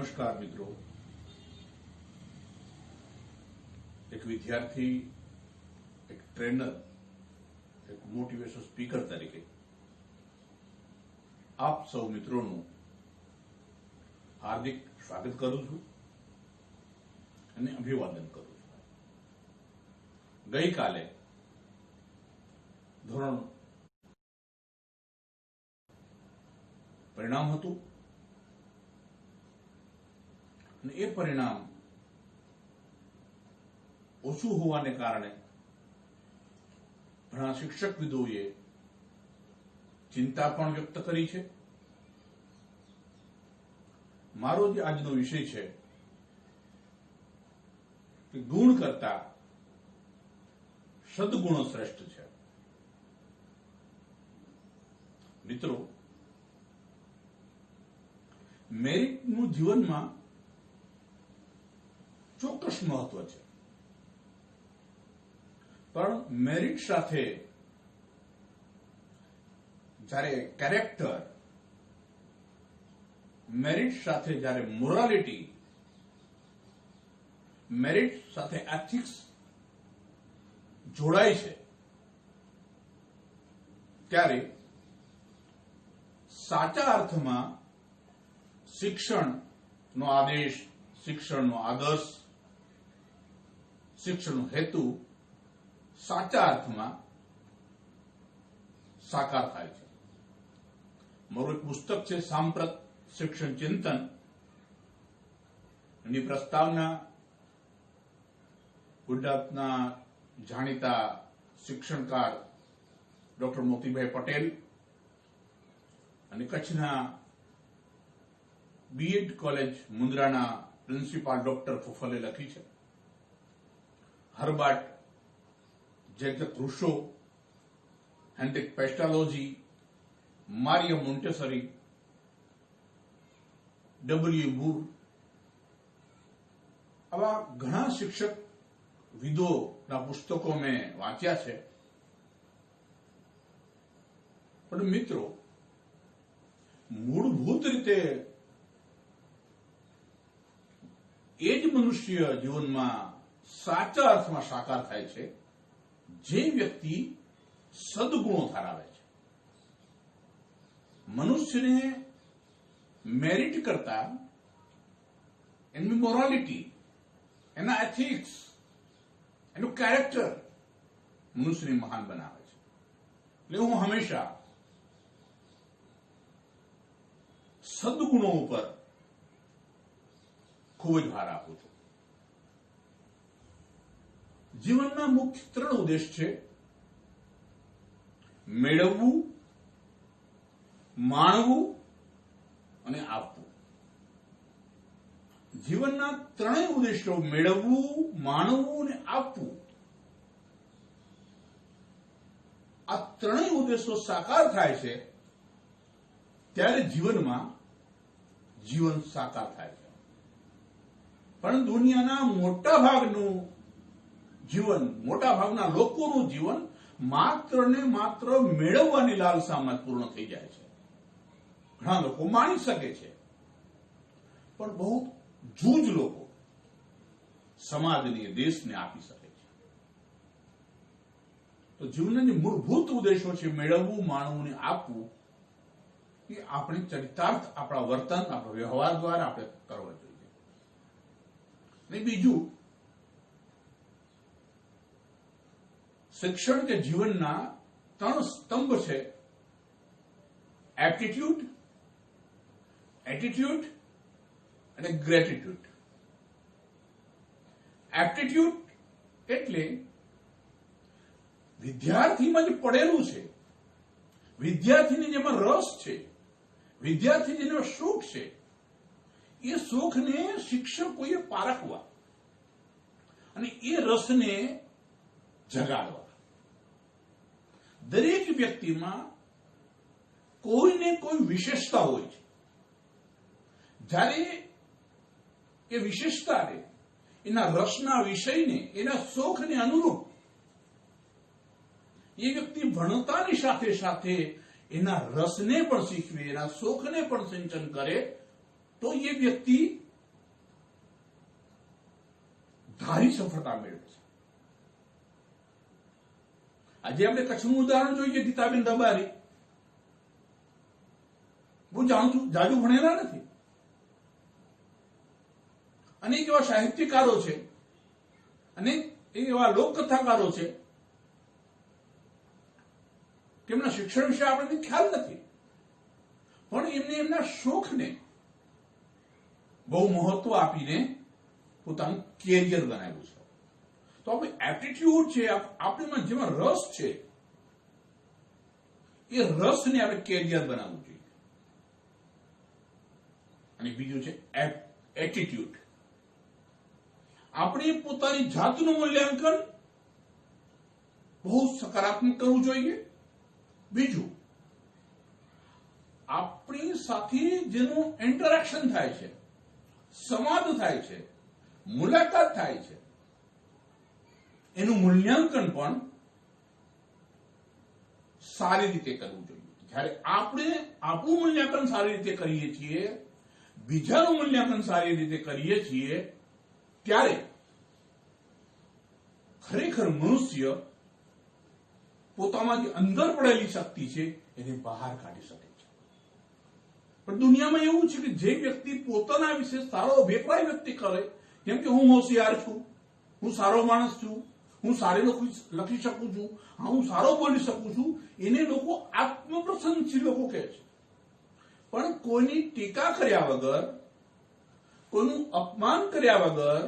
નમસ્કાર મિત્રો। એક વિદ્યાર્થી, એક ટ્રેનર, એક મોટિવેશન સ્પીકર તરીકે આપ સૌ મિત્રોનું હાર્દિક સ્વાગત કરું છું અને અભિવાદન કરું છું। ગઈકાલે ધોરણ પરિણામ હતું અને એ પરિણામ ઓછું હોવાને કારણે ઘણા શિક્ષકવિદોએ ચિંતા પણ વ્યક્ત કરી છે। મારો જે આજનો વિષય છે કે ગુણ કરતા સદગુણો શ્રેષ્ઠ છે। મિત્રો, મેરિટનું જીવનમાં ચોક્કસ મહત્વ છે, પણ મેરિટ સાથે જ્યારે કેરેક્ટર, મેરિટ સાથે જ્યારે મોરાલિટી, મેરિટ સાથે એથિક્સ જોડાય છે ત્યારે સાચા અર્થમાં શિક્ષણનો આદેશ, શિક્ષણનો આદર્શ, શિક્ષણનો હેતુ સાચા અર્થમાં સાકાર થાય છે। મારું એક પુસ્તક છે સાંપ્રત શિક્ષણ ચિંતન, એની પ્રસ્તાવના ગુજરાતના જાણીતા શિક્ષણકાર ડોક્ટર મોતીભાઈ પટેલ અને કચ્છના બીએડ કોલેજ મુન્દ્રાના પ્રિન્સિપાલ ડોક્ટર ફુફલે લખી છે। Herbert Jacob Rousseau, Hendrik Pestalozzi, Mario Montessori, W Moore, આવા ઘણા શિક્ષક વિદોના પુસ્તકો મેં વાંચ્યા છે। પણ મિત્રો, મૂળભૂત રીતે એ જ મનુષ્ય જીવનમાં સાચા અર્થમાં સાકાર થાય છે જે વ્યક્તિ સદગુણો ધરાવે છે। મનુષ્યને મેરિટ કરતા એની મોરાલિટી, એના એથિક્સ, એનું કેરેક્ટર મનુષ્યને મહાન બનાવે છે। એટલે હું હંમેશા સદગુણો ઉપર ખૂબ જ ભાર આપું છું। જીવનના મુખ્ય 3 ઉદ્દેશ છે: મેળવવું, માણવું અને આપવું। જીવનના 3 ઉદ્દેશો મેળવવું, માણવું અને આપવું, આ 3 ઉદ્દેશો સાકાર થાય છે ત્યારે જીવનમાં જીવન સાકાર થાય છે। પણ દુનિયાના મોટા ભાગનું જીવન, મોટા ભાગના લોકોનું જીવન માત્ર ને માત્ર મેળવવાની લાલસામાં પૂર્ણ થઈ જાય છે। ઘણા લોકો માણી શકે છે, પણ બહુ જૂજ લોકો સમાજને, દેશને આપી શકે છે। તો જીવનના જે મૂળભૂત ઉદ્દેશો છે, મેળવવું, માણવું અને આપવું, એ આપણે ચરિતાર્થ, આપણા વર્તન, આપણા વ્યવહાર દ્વારા આપણે કરવા જોઈએ। અને બીજું, શિક્ષણ કે જીવનના 3 સ્તંભ છે: એપ્ટિટ્યુડ, એટીટ્યુડ અને ગ્રેટિટ્યુડ। એપ્ટિટ્યુડ એટલે વિદ્યાર્થીમાં જે પડેલું છે, વિદ્યાર્થીને જેમાં રસ છે, વિદ્યાર્થી જેમાં સુખ છે, એ સુખને શિક્ષકોએ પારખવા અને એ રસને જગાડવા। દરેક વ્યક્તિમાં કોઈને કોઈ વિશેષતા હોય છે। જ્યારે એ વિશેષતાને, એના રસના વિષયને, એના શોખને અનુરૂપ એ વ્યક્તિ ભણતાની સાથે સાથે એના રસને પણ શીખવે, એના શોખને પણ સિંચન કરે, તો એ વ્યક્તિ ધારી સફળતા મેળવે છે. આજે આપણે કચ્છનું ઉદાહરણ જોઈએ, ગીતાબેન દબારી. હું જાણું છું, જાજુ ભણેલા નથી. અનેક એવા સાહિત્યકારો છે, અનેક એવા લોકકથાકારો છે તેમના શિક્ષણ વિશે આપણને ખ્યાલ નથી, પણ એમને એમના શોખને બહુ મહત્વ આપીને પોતાનું કેરિયર બનાવ્યું છે. તો આપણે એપ્ટિટ્યુડ છે, આપણીમાં જેમાં રસ છે એ રસને આપણે કેરિયર બનાવવું જોઈએ. અને બીજું છે એટીટ્યુડ. આપણે પોતાની જાતનું મૂલ્યાંકન બહુ સકારાત્મક કરવું જોઈએ. બીજું, આપણી સાથે જેનું ઇન્ટરેક્શન થાય છે, સંવાદ થાય છે, મુલાકાત થાય છે, એનું મૂલ્યાંકન પણ સારી રીતે કરવું જોઈએ. જ્યારે આપણે આપણું મૂલ્યાંકન સારી રીતે કરીએ છીએ, બીજાનું મૂલ્યાંકન સારી રીતે કરીએ છીએ, ત્યારે ખરેખર મનુષ્ય પોતામાં જે અંદર પડેલી શક્તિ છે એને બહાર કાઢી શકે છે. પણ દુનિયામાં એવું છે કે જે વ્યક્તિ પોતાના વિશે સારો અભિપ્રાય વ્યક્ત કરે, જેમ કે હું હોશિયાર છું, હું સારો માણસ છું, હું સારી લખી શકું છું, હું સારો બોલી શકું છું, એને લોકો આત્મપ્રસન્નશીલ લોકો કહે છે. પણ કોઈની ટીકા કર્યા વગર, કોઈનું અપમાન કર્યા વગર,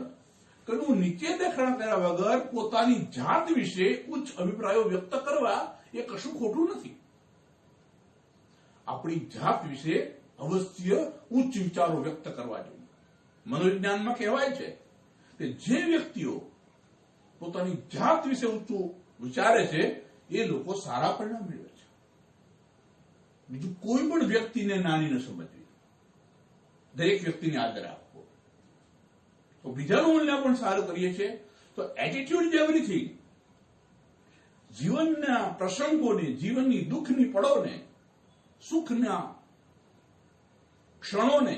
કોઈનું નીચે દેખાણ કર્યા વગર પોતાની જાત વિશે ઉચ્ચ અભિપ્રાયો વ્યક્ત કરવા એ કશું ખોટું નથી. આપણી જાત વિશે અવશ્ય ઉચ્ચ વિચારો વ્યક્ત કરવા જોઈએ. મનોવિજ્ઞાનમાં કહેવાય છે કે જે વ્યક્તિઓ પોતાની જાત વિશે ઊંચું વિચારે છે એ લોકો સારા પરિણામ મેળવે છે. બીજું કોઈ પણ વ્યક્તિને નાની ન સમજવી, દરેક વ્યક્તિને આદર આપવો. તો બીજાનું મૂલ્ય પણ સારું કરીએ છીએ. તો એટીટ્યુડ ઇઝ એવરીથિંગ. જીવનના પ્રસંગોને, જીવનની દુઃખની પળોને, સુખના ક્ષણોને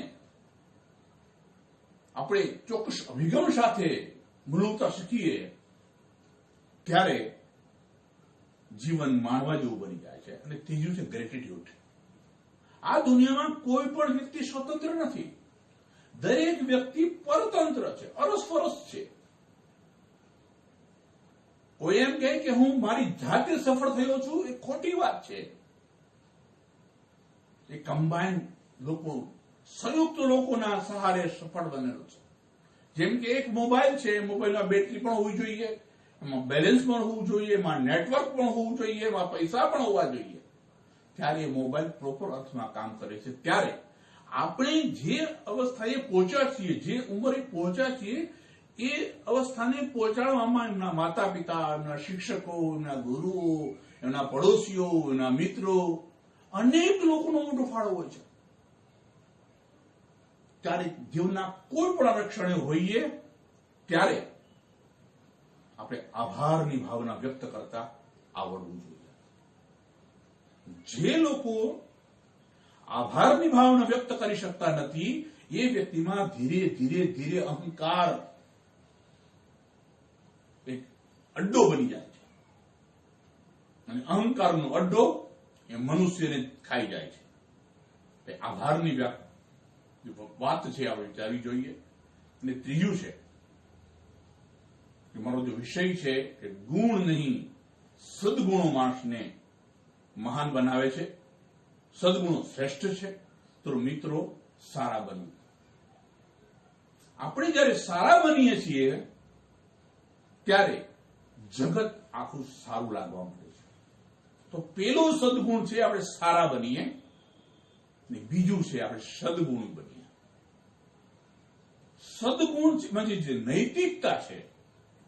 આપણે ચોક્કસ અભિગમ સાથે મૂલવતા શીખીએ ત્યારે જીવન માણવા જેવું બની જાય છે. અને ત્રીજું છે ગ્રેટિટ્યુડ. આ દુનિયામાં કોઈ પણ વ્યક્તિ સ્વતંત્ર નથી. દરેક વ્યક્તિ પરતંત્ર છે, અરસપરસ છે. કોઈ એમ કહે કે હું મારી જાતે સફળ થયો છું, એ ખોટી વાત છે. એ કમ્બાઇન લોકો, સંયુક્ત લોકોના સહારે સફળ બનેલો છે. જેમ કે એક મોબાઈલ છે, મોબાઈલમાં બેટરી પણ હોવી જોઈએ, એમાં બેલેન્સ પણ હોવું જોઈએ, એમાં નેટવર્ક પણ હોવું જોઈએ, એમાં પૈસા પણ હોવા જોઈએ. ત્યારે એ મોબાઈલ પ્રોપર અર્થમાં કામ કરે છે. ત્યારે આપણે જે અવસ્થાએ પહોંચ્યા છીએ, જે ઉંમરે પહોંચ્યા છીએ, એ અવસ્થાને પહોંચાડવામાં એમના માતા પિતા, એમના શિક્ષકો, એમના ગુરુઓ, એમના પડોશીઓ, એમના મિત્રો, અનેક લોકોનો મોટો ફાળો હોય છે. ત્યારે જીવનના કોઈ પણ ક્ષણે હોઈએ ત્યારે આપણે આભારની ભાવના વ્યક્ત કરતા આવડવું જોઈએ. જે લોકો આભારની ભાવના વ્યક્ત કરી શકતા નથી એ વ્યક્તિમાં ધીરે ધીરે ધીરે અહંકાર એક અડ્ડો બની જાય છે. અને અહંકારનો અડ્ડો એ મનુષ્યને ખાઈ જાય છે. આભારની વાત છે, આપણે વિચારવી જોઈએ. અને ત્રીજું છે કે મારો જો વિષય છે કે ગુણ નહીં, સદગુણો માણસને મહાન બનાવે છે. સદગુણો શ્રેષ્ઠ છે. તો મિત્રો, સારા બનવું. આપણે જયારે સારા બનીએ છીએ ત્યારે જગત આખું સારું લાગવા મળે છે. તો પેલો સદગુણ છે આપણે સારા બનીએ, ને બીજું છે આપણે સદગુણ બનીએ. સદગુણ જે નૈતિકતા છે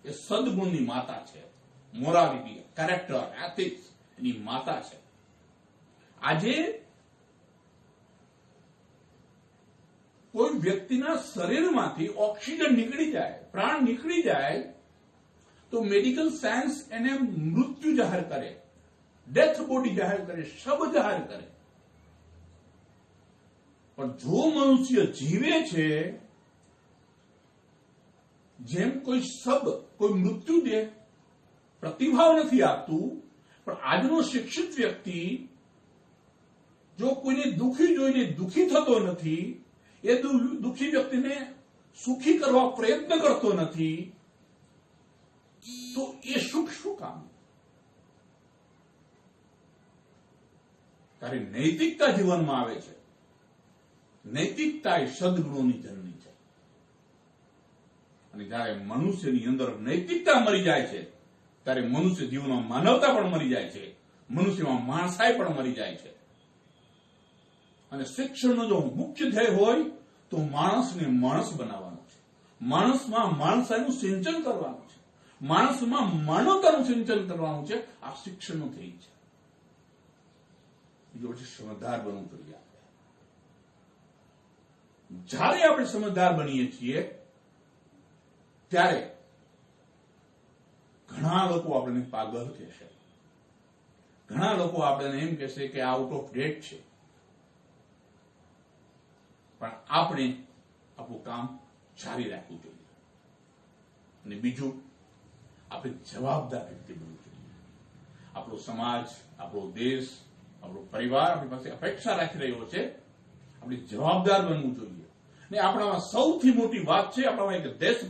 એ સદગુણની માતા છે. મોરાલિટી, કેરેક્ટર, એથિક્સ એની માતા છે. આજે કોઈ વ્યક્તિના શરીરમાંથી ઓક્સિજન નીકળી જાય, પ્રાણ નીકળી જાય, તો મેડિકલ સાયન્સ એને મૃત્યુ જાહેર કરે, ડેથ બોડી જાહેર કરે, શબ જાહેર કરે. પણ જો મનુષ્ય જીવે છે, જેમ કોઈ શબ કોઈ મૃત્યુદેહ પ્રતિભાવ નથી આપતું, પણ આજનો શિક્ષિત વ્યક્તિ જો કોઈને દુઃખી જોઈને દુઃખી થતો નથી, એ દુઃખી વ્યક્તિને સુખી કરવા પ્રયત્ન કરતો નથી, તો એ સુખ શું કામ? ત્યારે નૈતિકતા જીવનમાં આવે છે. નૈતિકતા એ સદગુણોની જનની છે. અને જયારે મનુષ્યની અંદર નૈતિકતા મરી જાય છે, ત્યારે મનુષ્ય જીવનમાં માનવતા પણ મરી જાય છે, મનુષ્યમાં માણસાઈ પણ મરી જાય છે. અને શિક્ષણનો જો મુખ્ય ધ્યેય હોય તો માણસને માણસ બનાવવાનો છે, માણસમાં માણસાઈનું સિંચન કરવાનું છે, માણસમાં માનવતાનું સિંચન કરવાનું છે. આ શિક્ષણનું ધ્યેય છે. બીજો છે સમજદાર બનવું જોઈએ. જ્યારે આપણે સમજદાર બનીએ છીએ ત્યારે ઘણા લોકો આપણને પાગલ કહેશે, ઘણા લોકો આપણને એમ કહેશે કે આઉટ ઓફ ડેટ છે, પણ આપણે આપણું કામ જારી રાખવું જોઈએ. અને બીજું, આપણે જવાબદાર વ્યક્તિ બનવું જોઈએ. આપણો સમાજ, આપણો દેશ, આપણો પરિવાર આપણી પાસે અપેક્ષા રાખી રહ્યો છે, આપણે જવાબદાર બનવું જોઈએ. ને આપણામાં સૌથી મોટી વાત છે, આપણામાં એક દેશ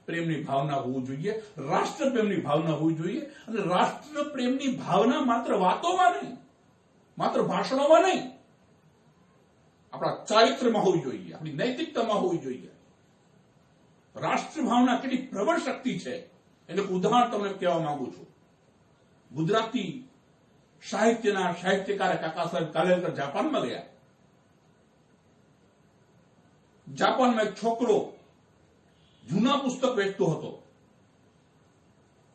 પ્રેમની ભાવના હોવું જોઈએ, રાષ્ટ્ર પ્રેમની ભાવના હોવી જોઈએ. અને રાષ્ટ્ર પ્રેમની ભાવના માત્ર વાતોમાં નહીં, માત્ર ભાષણોમાં નહીં, આપણા ચારિત્ર્યમાં હોવી જોઈએ, આપણી નૈતિકતામાં હોવી જોઈએ. રાષ્ટ્ર ભાવના કેટલી પ્રબળ શક્તિ છે એનું ઉદાહરણ તમને કહેવા માંગુ છું. ગુજરાતી સાહિત્યના સાહિત્યકાર કાકા સાહેબ કાલેલકર જાપાનમાં ગયા. જાપાનમાં એક છોકરો જૂના પુસ્તક વેચતો હતો.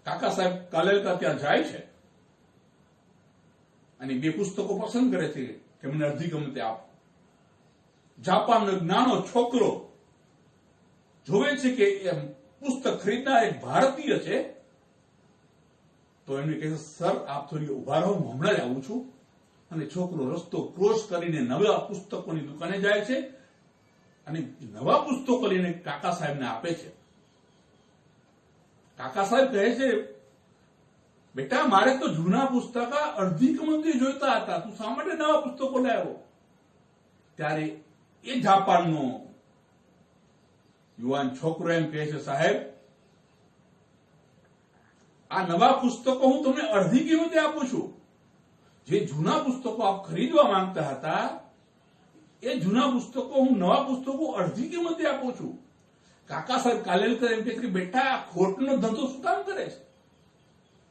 કાકા સાહેબ કાલેલકર ત્યાં જાય છે અને બે પુસ્તકો પસંદ કરે છે કે મને અડધી ગમે તે આપો. જાપાનનો એક નાનો છોકરો જોવે છે કે એ પુસ્તક ખરીદનાર એક ભારતીય છે, તો એમને કહે, સર આપ થોડી ઉભા રહો, હું હમણાં જ આવું છું. અને છોકરો રસ્તો ક્રોસ કરીને નવા પુસ્તકોની દુકાને જાય છે અને નવા પુસ્તકો લઈને કાકા સાહેબને આપે છે. કાકા સાહેબ કહે છે, બેટા મારે તો જૂના પુસ્તક અડધી કિંમતે જોઈતા હતા, તું શા માટે નવા પુસ્તકો લાવ્યો? ત્યારે એ જાપાનનો યુવાન છોકરો એમ કહે છે, સાહેબ આ નવા પુસ્તકો હું તમને અડધી કિંમતે આપું છું. જે જૂના પુસ્તકો આપ ખરીદવા માંગતા હતા એ જૂના પુસ્તકો હું નવા પુસ્તકો અડધી કિંમતે આપું છું. કાકા સાહેબ કાલેલકર એમ કહે છે કે બેટા આ ખોટનો ધંધો શું કામ કરે છે?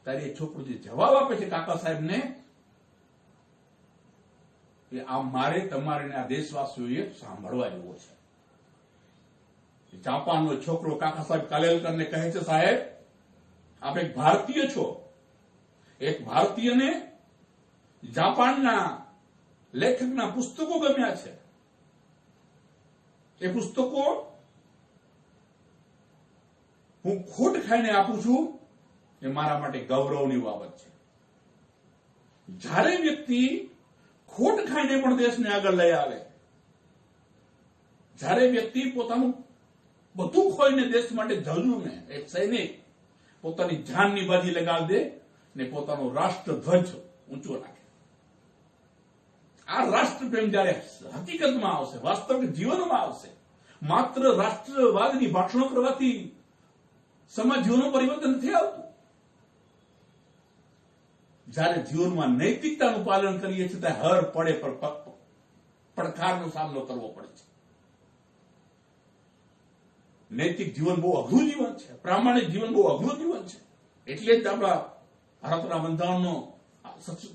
ત્યારે એ છોકરો જે જવાબ આપે છે કાકા સાહેબને, કે આ મારે તમારે આ દેશવાસીઓએ સાંભળવા જેવો છે. જાપાનનો છોકરો કાકા સાહેબ કાલેલકરને કહે છે, સાહેબ આપ એક ભારતીય છો, એક ભારતીયને જાપાનના લેખકના પુસ્તકો ગમ્યા છે. એ પુસ્તકો હું ખોટ ખાઈને આપું છું, એ મારા માટે ગૌરવની બાબત છે. જ્યારે વ્યક્તિ ખોટ ખાઈને પણ દેશને આગળ લઈ આવે, જ્યારે વ્યક્તિ પોતાનું બધું ખોઈને દેશ માટે જજુને, એક સૈનિક પોતાની જાનની બાજી લગાવી દે ને પોતાનો રાષ્ટ્રધ્વજ ઊંચો રાખે. આ રાષ્ટ્રપ્રેમ જયારે હકીકતમાં આવશે, વાસ્તવિક જીવનમાં આવશે, માત્ર રાષ્ટ્રવાદની ભાષણો કરવાથી સમાજ જીવનનું પરિવર્તન નથી આવતું. જયારે જીવનમાં નૈતિકતાનું પાલન કરીએ છીએ ત્યારે હર પડે પર પડકારનો સામનો કરવો પડે છે. નૈતિક જીવન બહુ અઘરું જીવન છે, પ્રામાણિક જીવન બહુ અઘરું જીવન છે. એટલે જ આપણા ભારતના બંધારણનો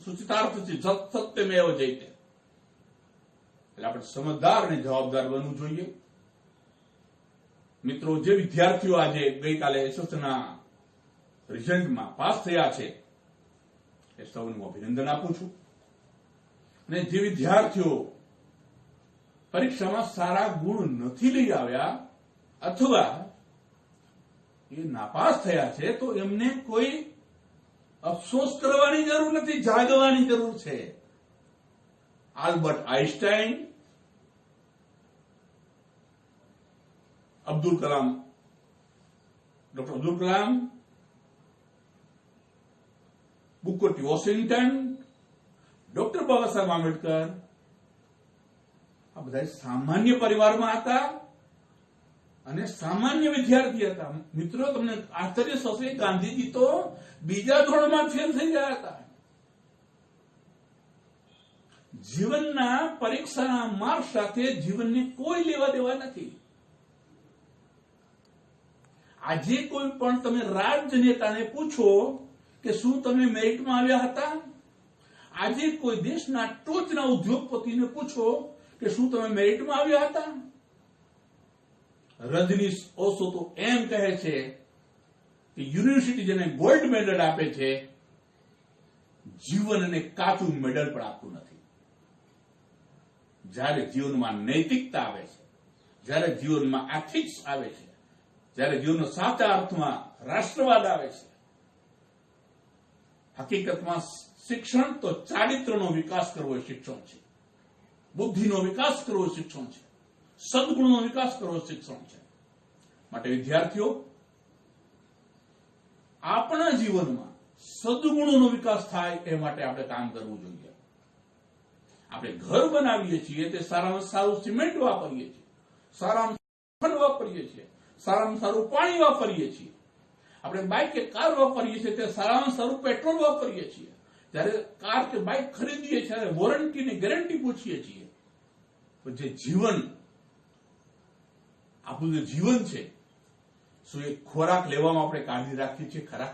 સૂચિતાર્થ છે, સત્યમેવ જયતે. એટલે આપણે સમજદાર અને જવાબદાર બનવું જોઈએ. મિત્રો, જે વિદ્યાર્થીઓ આજે ગઈકાલે એસએસના રિઝલ્ટમાં પાસ થયા છે એ સૌનું અભિનંદન આપું છું. અને જે વિદ્યાર્થીઓ પરીક્ષામાં સારા ગુણ નથી લઈ આવ્યા અથવા એ નાપાસ થયા છે, તો એમને કોઈ અફસોસ કરવાની જરૂર નથી, જાગવાની જરૂર છે. Albert Einstein, Abdul Kalam doctor Abdul Kalam, Booker T Washington, doctor Baba Saheb Ambedkar, આ બધા સામાન્ય પરિવારમાં હતા અને સામાન્ય વિદ્યાર્થી હતા. મિત્રો, તમને આશ્ચર્ય થશે, ગાંધીજી તો બીજા ધોરણમાં ફેલ થઈ ગયા હતા. જીવનના પરીક્ષાના માર્ક સાથે જીવનને કોઈ લેવા દેવા નથી. આજે કોઈ પણ તમે રાજનેતાને પૂછો કે શું તમે મેરિટમાં આવ્યા હતા? આજે કોઈ દેશના ટોચના ઉદ્યોગપતિને પૂછો કે શું તમે મેરિટમાં આવ્યા હતા? રજનીશ ઓસો તો એમ કહે છે કે યુનિવર્સિટી જેને ગોલ્ડ મેડલ આપે છે, જીવન અને કાચું મેડલ પણ આપતું નથી. જ્યારે જીવનમાં નૈતિકતા આવે છે, જ્યારે જીવનમાં એથિક્સ આવે છે, જ્યારે જીવનનો સાચા અર્થમાં રાષ્ટ્રવાદ આવે છે, હકીકતમાં શિક્ષણ તો ચારિત્રનો વિકાસ કરવો એ શિક્ષણ છે, બુદ્ધિનો વિકાસ કરવો શિક્ષણ છે, સદગુણનો વિકાસ કરવો શિક્ષણ છે. માટે વિદ્યાર્થીઓ, આપણા જીવનમાં સદગુણોનો વિકાસ થાય એ માટે આપણે કામ કરવું જોઈએ. આપણે ઘર બનાવીએ છીએ તે સારામાં સારું સિમેન્ટ વાપરીએ છીએ, સારામાં વાપરીએ છીએ, સારામાં સારું પાણી વાપરીએ છીએ. આપણે બાઇક કે કાર વાપરીએ છીએ તે સારામાં સારું પેટ્રોલ વાપરીએ છીએ. જ્યારે કાર કે બાઇક ખરીદીએ છીએ ત્યારે વોરંટી ને ગેરંટી પૂછીએ છીએ. જે જીવન, આપણું જે જીવન છે, શું એ ખોરાક લેવામાં આપણે કાળજી રાખીએ છીએ ખરા?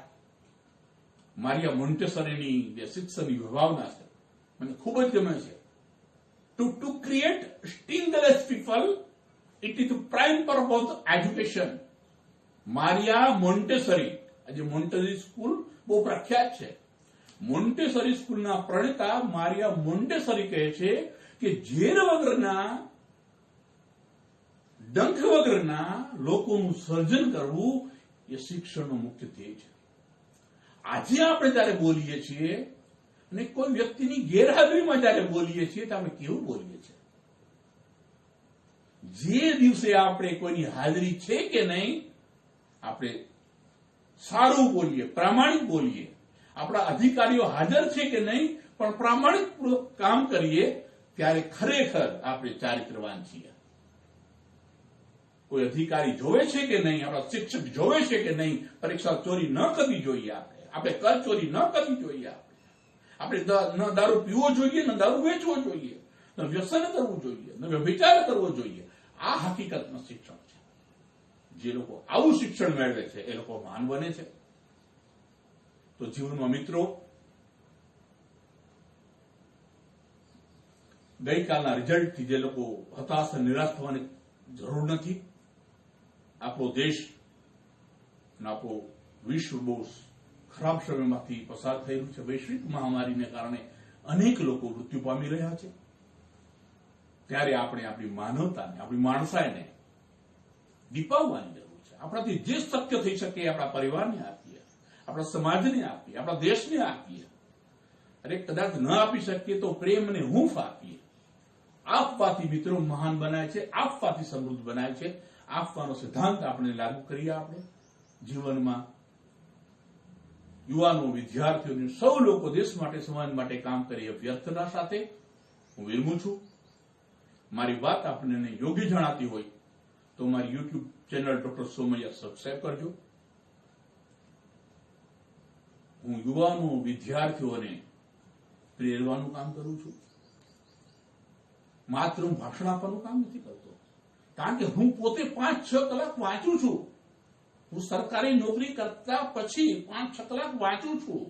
મારી આ મોન્ટેસરીની જે શિક્ષણની વિભાવના છે મને ખૂબ જ ગમે છે. To create stingless people, it is prime purpose of education. Maria Montessori, આજે મોન્ટેસરી સ્કૂલ બહુ પ્રખ્યાત છે. મોન્ટેસરી સ્કૂલના પ્રણેતા મારિયા મોન્ટેસરી કહે છે કે ઝેર વગરના, ડંખ વગરના લોકોનું સર્જન કરવું એ શિક્ષણનો મુખ્ય ધ્યેય છે. આજે આપણે જયારે બોલીએ છીએ અને કોઈ વ્યક્તિની ગેરહાજરીમાં જયારે બોલીએ છીએ તો આપણે કેવું બોલીએ છીએ? જે દિવસે આપણે કોઈની હાજરી છે કે નહીં, આપણે સારું બોલીએ, પ્રામાણિક બોલીએ. આપણા અધિકારીઓ હાજર છે કે નહીં પણ પ્રામાણિકપૂર્વક કામ કરીએ, ત્યારે ખરેખર આપણે ચારિત્રવાન છીએ. કોઈ અધિકારી જોવે છે કે નહીં, આપણા શિક્ષક જોવે છે કે નહીં, પરીક્ષા ચોરી ન કરવી જોઈએ. આપણે કર ચોરી ન કરવી જોઈએ. આપણે ન દારૂ પીવો જોઈએ, ન દારૂ વેચવો જોઈએ, ન વ્યસન કરવું જોઈએ, ન વ્યભિચાર કરવો જોઈએ. આ હકીકતમાં શિક્ષણ છે. જે લોકો આવું શિક્ષણ મેળવે છે એ લોકો મહાન બને છે. તો જીવનમાં મિત્રો, ગઈકાલના રિઝલ્ટથી જે લોકો હતાશ અને નિરાશ થવાની જરૂર નથી. આપણો દેશ અને આપણો વિશ્વ બહુ ખરાબ સમયમાંથી પસાર થઈ રહ્યું છે. વૈશ્વિક મહામારીને કારણે અનેક લોકો મૃત્યુ પામી રહ્યા છે. ત્યારે આપણે આપણી માનવતાને, આપણી માણસાઈને દીપાવવાની જરૂર છે. આપણાથી જે શક્ય થઈ શકે આપણા પરિવારને આપીએ, આપણા સમાજને આપીએ, આપણા દેશને આપીએ. અરે કદાચ ન આપી શકીએ તો પ્રેમ અને હૂંફ આપીએ. આપવાથી મિત્રો મહાન બનાય છે, આપવાથી સમૃદ્ધ બનાય છે. આપવાનો સિદ્ધાંત આપણે લાગુ કરીએ. આપણે જીવનમાં યુવાનો, વિદ્યાર્થીઓ, સૌ લોકો દેશ માટે, સમાજ માટે કામ કરીએ. વ્યર્થના સાથે હું વિરમું છું. મારી વાત આપણને યોગ્ય જણાતી હોય તો મારી YouTube channel doctor Somaiya subscribe કરજો. હું યુવાનો, વિદ્યાર્થીઓને પ્રેરવાનું કામ કરું છું. માત્ર હું ભાષણ આપવાનું કામ નથી કરતો, કારણ કે હું પોતે 5-6 કલાક વાંચું છું. હું સરકારી નોકરી કરતા પછી 5-6 કલાક વાંચું છું.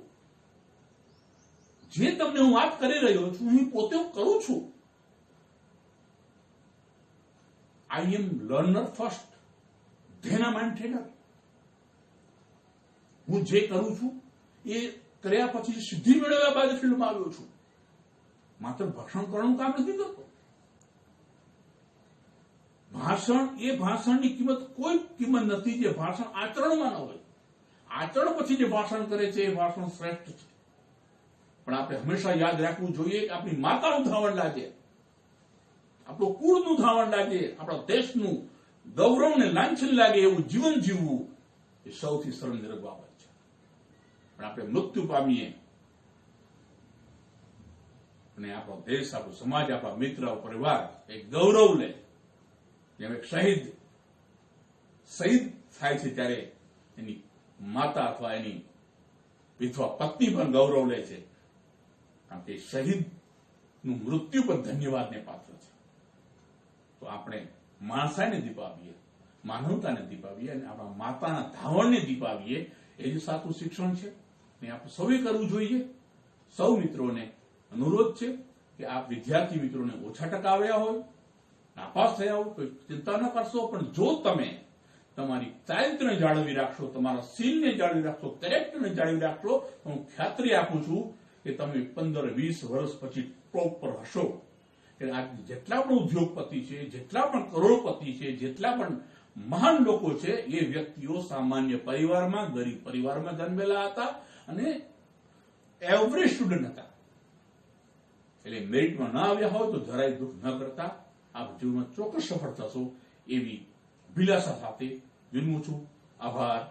જે તમને હું વાત કરી રહ્યો છું હું પોતે કરું છું. I am learner first, then I am trainer. હું જે કરું છું એ કર્યા પછી સિદ્ધિ મેળવ્યા બાદ ફિલ્ડમાં આવ્યો છું. માત્ર ભાષણ કરવાનું કામ નથી કરતો. ભાષણ, એ ભાષણની કિંમત કોઈ કિંમત નથી જે ભાષણ આચરણમાં ન હોય. આચરણ પછી જે ભાષણ કરે છે એ ભાષણ શ્રેષ્ઠ છે. પણ આપણે હંમેશા યાદ રાખવું જોઈએ કે આપણી માતાનું ધાવણ લાગે, આપણું કુળનું ધાવણ લાગે, આપણા દેશનું ગૌરવને લાંછન લાગે એવું જીવન જીવવું એ સૌથી શરમજનક બાબત છે. પણ આપણે મૃત્યુ પામીએ અને આપણો દેશ, આપણો સમાજ, આપણા મિત્ર, પરિવાર એક ગૌરવ લે. જેમ એક શહીદ થાય છે ત્યારે એની માતા અથવા એની વિધવા પત્ની પણ ગૌરવ લે છે, કારણ કે શહીદનું મૃત્યુ પણ ધન્યવાદને પાત્ર છે. તો આપણે માણસાઈને દીપાવીએ, માનવતાને દીપાવીએ અને આપણા માતાના ધાવણને દીપાવીએ. એ જ સાચું શિક્ષણ છે ને આપણે સૌએ કરવું જોઈએ. સૌ મિત્રોને અનુરોધ છે કે આ વિદ્યાર્થી મિત્રોને ઓછા ટકા આવ્યા હોય, નાપાસ થયા હોય, કોઈ ચિંતા ન કરશો. પણ જો તમે તમારી ચારિત્રને જાળવી રાખશો, તમારા સીલને જાળવી રાખશો, કેરેક્ટરને જાળવી રાખશો, તો હું ખાતરી આપું છું કે તમે 15-20 વર્ષ પછી ટોપ પર હશો. કે આ જેટલા પણ ઉદ્યોગપતિ છે, જેટલા પણ કરોડપતિ છે, જેટલા પણ મહાન લોકો છે, એ વ્યક્તિઓ સામાન્ય પરિવારમાં, ગરીબ પરિવારમાં જન્મેલા હતા અને એવરેજ સ્ટુડન્ટ હતા. એટલે મેરિટમાં ન આવ્યા હોય તો જરાય દુઃખ ન કરતા આપ જીવનમાં ચોક્કસ સફળ થશો એવી અભિલાષા સાથે વિરમું છું. આભાર.